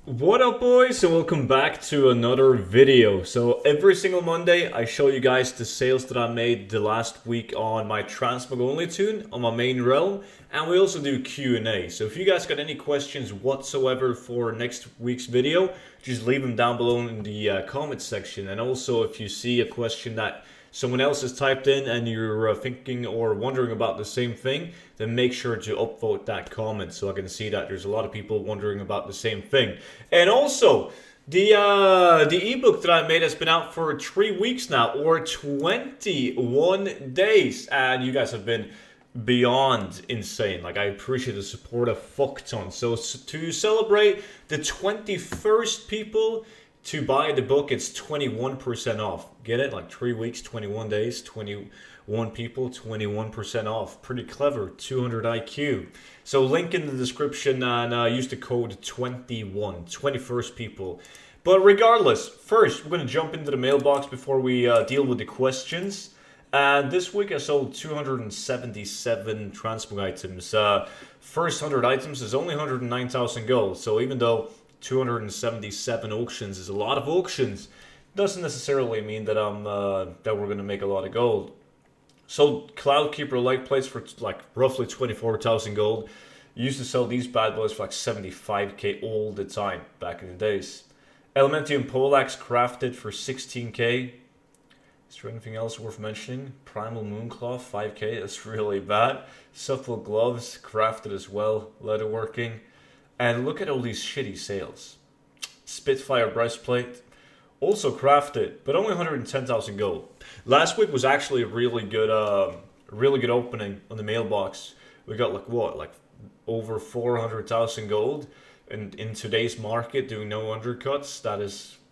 What up, boys, and welcome back to another video. So every single Monday I show you guys the sales that I made the last week on my transmog only tune on my main realm, and we also do Q&A. So if you guys got any questions whatsoever for next week's video, just leave them down below in the comments section. And also if you see a question that someone else has typed in and you're thinking or wondering about the same thing, then make sure to upvote that comment so I can see that there's a lot of people wondering about the same thing. And also, the ebook that I made has been out for 3 weeks now, or 21 days, and you guys have been beyond insane. Like, I appreciate the support a fuck ton. So to celebrate the 21st people to buy the book, it's 21% off. Get it? Like 3 weeks, 21 days, 21 people, 21% off. Pretty clever. 200 IQ. So link in the description and use the code 21st people. But regardless, first we're going to jump into the mailbox before we deal with the questions. And this week I sold 277 transmog items. First 100 items is only 109,000 gold. So even though 277 auctions is a lot of auctions, doesn't necessarily mean that we're gonna make a lot of gold. So Cloudkeeper light plates for like roughly 24,000 gold. Used to sell these bad boys for like 75k all the time back in the days. Elementium Poleaxe crafted for 16k. Is there anything else worth mentioning? Primal Moonclaw 5k. That's really bad. Suffolk gloves crafted as well, leatherworking. And look at all these shitty sales. Spitfire breastplate, also crafted, but only 110,000 gold. Last week was actually a really good opening on the mailbox. We got like over 400,000 gold, and in today's market, doing no undercuts,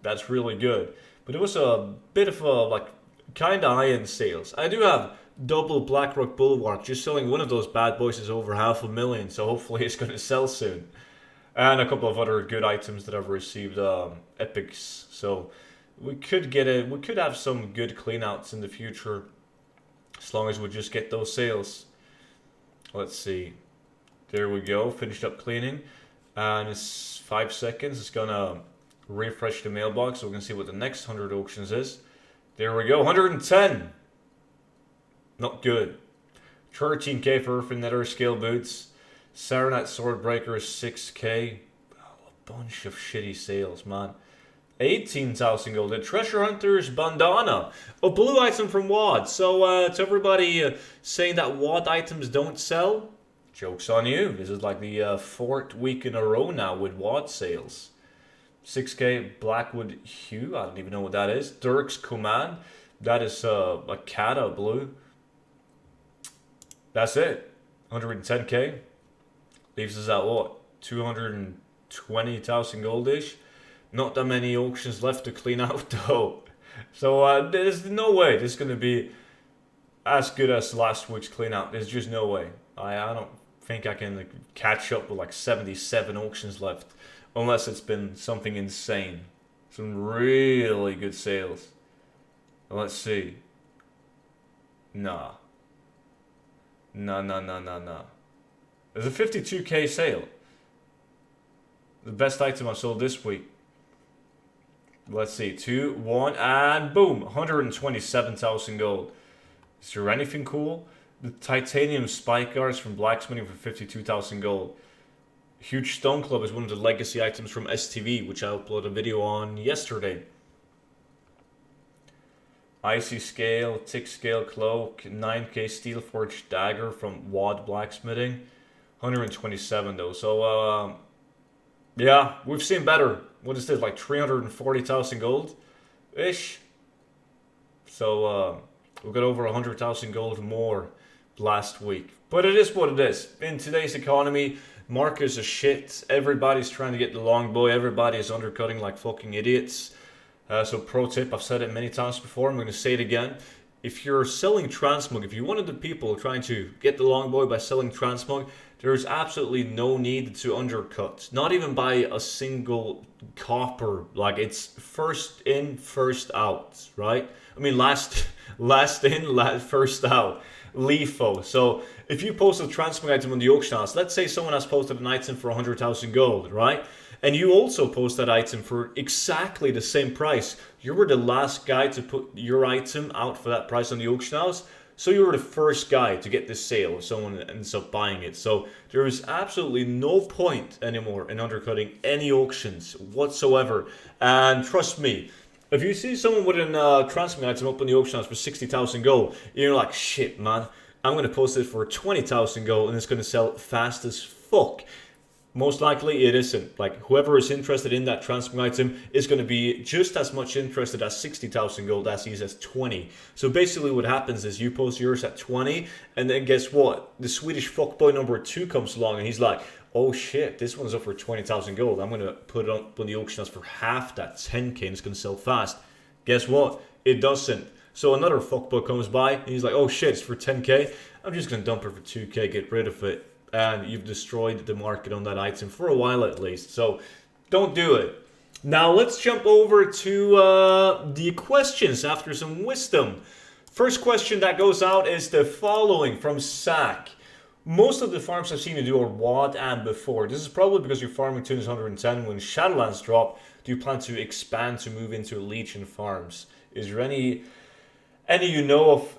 that's really good. But it was a bit of a kind of high-end sales. I do have double Blackrock Bulwark. Just selling one of those bad boys is over 500,000, so hopefully it's going to sell soon. And a couple of other good items that I've received, epics. So we could have some good cleanouts in the future, as long as we just get those sales. Let's see. There we go. Finished up cleaning, and it's 5 seconds. It's gonna refresh the mailbox so we can see what the next 100 auctions is. There we go. 110. Not good. 13k for Earth and Nether Scale Boots. Saronite Swordbreaker is 6k. Oh, a bunch of shitty sales, man. 18,000 gold. The Treasure Hunter's Bandana. A blue item from WoD. So, to everybody saying that WoD items don't sell, joke's on you. This is like the fourth week in a row now with WoD sales. 6k Blackwood Hue. I don't even know what that is. Dirk's Command. That is a Kata blue. That's it. 110k. Leaves us at what? 220,000 goldish. Not that many auctions left to clean out though. So there's no way this is going to be as good as last week's clean out. There's just no way. I don't think I can catch up with like 77 auctions left. Unless it's been something insane. Some really good sales. Let's see. Nah. Nah. There's a 52k sale. The best item I sold this week. Let's see. 2, 1, and boom. 127,000 gold. Is there anything cool? The titanium spike guards from blacksmithing for 52,000 gold. Huge Stone Club is one of the legacy items from STV, which I uploaded a video on yesterday. Icy Scale, Tick Scale Cloak, 9k Steelforged Dagger from WoD Blacksmithing. 127 though, so yeah, we've seen better. What is this, like 340,000 gold ish? So we got over 100,000 gold more last week, but it is what it is. In today's economy, markets are shit. Everybody's trying to get the long boy. Everybody is undercutting like fucking idiots. So pro tip, I've said it many times before, I'm going to say it again. If you're selling transmog, if you're one of the people trying to get the long boy by selling transmog, there's absolutely no need to undercut. Not even by a single copper. Like, it's first in, first out, right? I mean, last in, first out. LIFO. So if you post a transmog item on the auction house, let's say someone has posted an item for 100,000 gold, right? and you also post that item for exactly the same price. You were the last guy to put your item out for that price on the auction house. So you were the first guy to get this sale if someone ends up buying it. So there is absolutely no point anymore in undercutting any auctions whatsoever. And trust me, if you see someone with a transmog item up on the auction house for 60,000 gold, you're like, shit, man, I'm going to post it for 20,000 gold and it's going to sell fast as fuck. Most likely it isn't. Like, whoever is interested in that transmog item is going to be just as much interested at 60,000 gold as he is at 20. So basically what happens is you post yours at 20, and then guess what? The Swedish fuckboy number 2 comes along and he's like, oh shit, this one's up for 20,000 gold. I'm going to put it on the auction house for half that, 10k, and it's going to sell fast. Guess what? It doesn't. So another fuckboy comes by and he's like, oh shit, it's for 10k. I'm just going to dump it for 2k, get rid of it. And you've destroyed the market on that item for a while at least. So don't do it. Now let's jump over to the questions after some wisdom. First question that goes out is the following from Sack. Most of the farms I've seen you do are WAD and before. This is probably because your farming tune is 110. When Shadowlands drop, do you plan to expand to move into Legion farms? Is there any you know of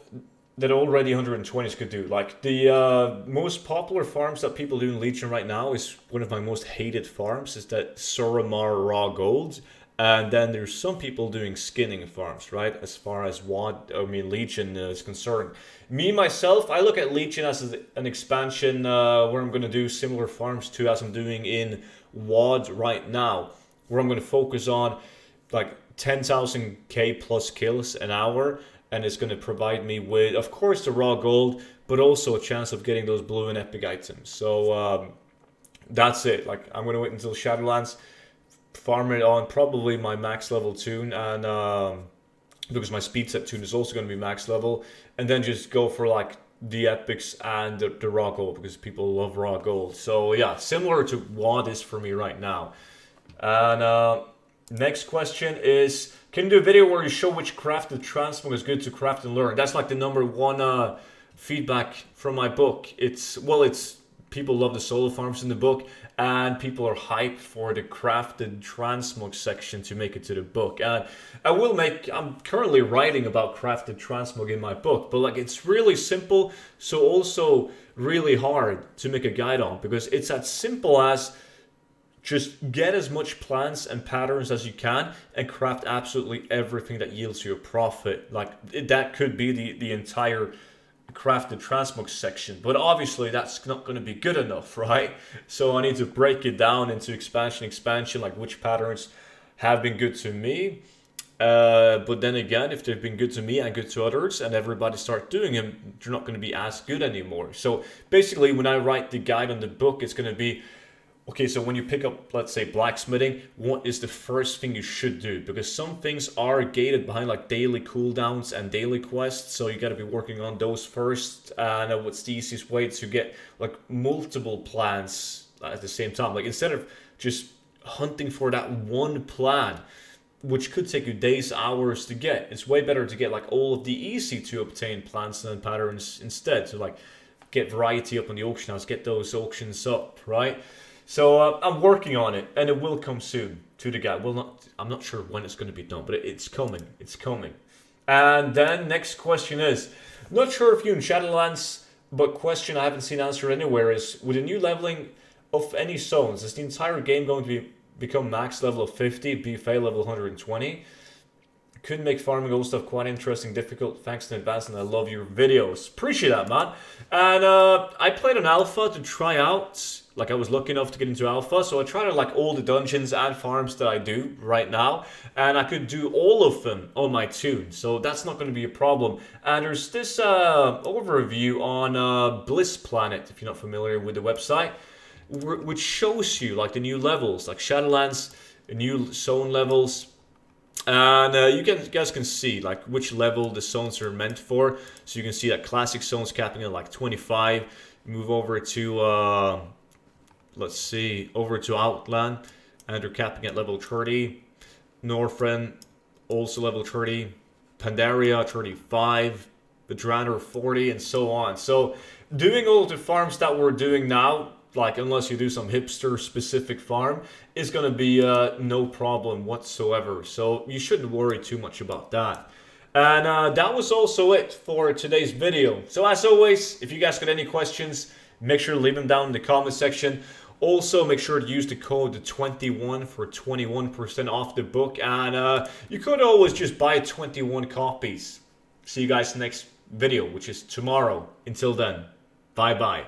that already 120s could do? Like, the most popular farms that people do in Legion right now is one of my most hated farms, is that Suramar Raw Gold. And then there's some people doing skinning farms, right? As far as Legion is concerned. Me, myself, I look at Legion as an expansion where I'm going to do similar farms to as I'm doing in WoD right now. Where I'm going to focus on like 10,000k plus kills an hour. And it's going to provide me with, of course, the raw gold, but also a chance of getting those blue and epic items. So that's it. Like, I'm going to wait until Shadowlands, farm it on probably my max level tune, and because my speed set tune is also going to be max level, and then just go for like the epics and the raw gold because people love raw gold. So yeah, similar to what is for me right now. And next question is, can you do a video where you show which crafted transmog is good to craft and learn? That's like the #1 feedback from my book. It's people love the solo farms in the book, and people are hyped for the crafted transmog section to make it to the book. And I'm currently writing about crafted transmog in my book, but like, it's really simple, so also really hard to make a guide on, because it's as simple as just get as much plants and patterns as you can and craft absolutely everything that yields you a profit. Like, that could be the entire crafted transmog section, but obviously that's not going to be good enough, right? So I need to break it down into expansion, like which patterns have been good to me. But then again, if they've been good to me and good to others and everybody start doing them, they're not going to be as good anymore. So basically, when I write the guide on the book, it's going to be, okay, so when you pick up, let's say, blacksmithing, what is the first thing you should do? Because some things are gated behind like daily cooldowns and daily quests, so you got to be working on those first. And what's the easiest way to get like multiple plants at the same time? Like, instead of just hunting for that one plant, which could take you days, hours to get, it's way better to get like all of the easy to obtain plants and patterns instead. So like, get variety up on the auction house, get those auctions up, right? So I'm working on it, and it will come soon to the guide. I'm not sure when it's going to be done, but it's coming. It's coming. And then next question is, not sure if you in Shadowlands, but question I haven't seen answered anywhere is, with the new leveling of any zones, is the entire game going to become max level of 50, BFA level 120? Could make farming old stuff quite interesting, difficult. Thanks in advance, and I love your videos. Appreciate that, man. And I played an alpha to try out. Like, I was lucky enough to get into alpha, so I tried out like all the dungeons and farms that I do right now, and I could do all of them on my tune, so that's not going to be a problem. And there's this overview on Bliss Planet, if you're not familiar with the website, which shows you like the new levels, like Shadowlands, new zone levels. And you guys can see like which level the zones are meant for. So you can see that classic zones capping at like 25. Move over to let's see, over to Outland, and they're capping at level 30. Northren also level 30. Pandaria 35. Bedrander 40, and so on. So doing all the farms that we're doing now, like unless you do some hipster specific farm, is going to be no problem whatsoever. So you shouldn't worry too much about that. And that was also it for today's video. So as always, if you guys got any questions, make sure to leave them down in the comment section. Also, make sure to use the code 21 for 21% off the book. And you could always just buy 21 copies. See you guys next video, which is tomorrow. Until then, bye-bye.